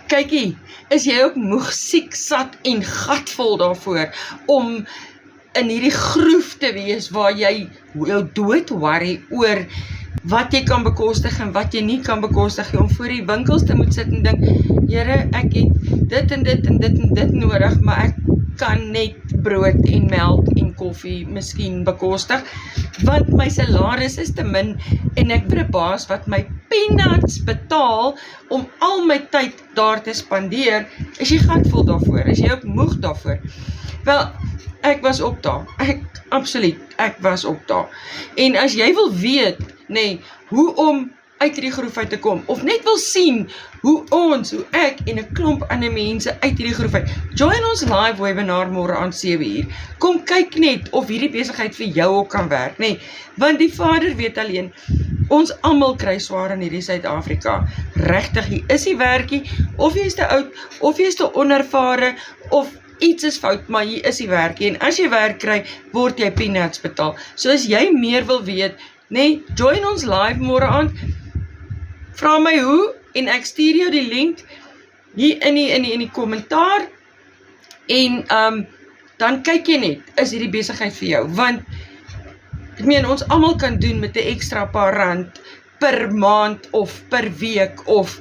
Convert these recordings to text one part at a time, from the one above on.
kykie, is jy ook moeg, siek, sat en gatvol daarvoor om in hierdie groef te wees waar jy jou dood worry oor wat jy kan bekostig en wat jy nie kan bekostig, om voor die winkels te moet sit en dink, Here, ek het dit en dit en dit en dit nodig, maar ek kan net brood en melk en koffie miskien bekostig, want my salaris is te min en ek het 'n baas wat my peanuts betaal om al my tyd daar te spandeer. Is jy gatvol daarvoor? Is jy ook moeg daarvoor? Wel, ek was ook daar. Absoluut, ek was ook daar. En as jy wil weet, hoe om uit hierdie groef uit te kom, of net wil sien hoe ek en 'n klomp ander mense uit hierdie groef uit, join ons live webinar môre aan 7:00. Kom kyk net of hierdie besigheid vir jou ook kan werk, want die Vader weet alleen, ons almal kry swaar in hierdie Suid-Afrika. Regtig, hier is die werkie, of jy is te oud, of jy is te onervare, of iets is fout, maar hier is die werkie, en as jy werk kry, word jy peanuts betaal. So as jy meer wil weet, join ons live môre aand, vra my hoe, en ek stuur jou die link hier in die kommentaar, en dan kyk jy net, is hierdie besigheid vir jou, want ek meen, ons almal kan doen met 'n ekstra paar rand per maand, of per week, of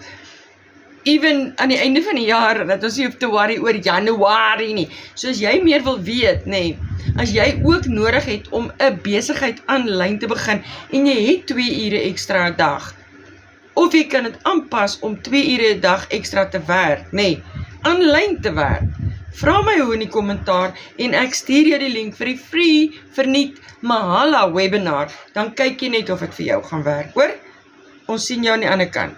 even aan die einde van die jaar, dat ons nie hoef te worry oor Januarie nie. So as jy meer wil weet, as jy ook nodig het om 'n besigheid aanlyn te begin, en jy het 2 ure ekstra 'n dag, of jy kan dit aanpas om 2 ure 'n dag ekstra te werk, aanlyn te werk, vra my hoe in die kommentaar, en ek stuur jou die link vir die free, verniet, Mahala webinar, dan kyk jy net of dit vir jou gaan werk, hoor? Ons sien jou aan die ander kant.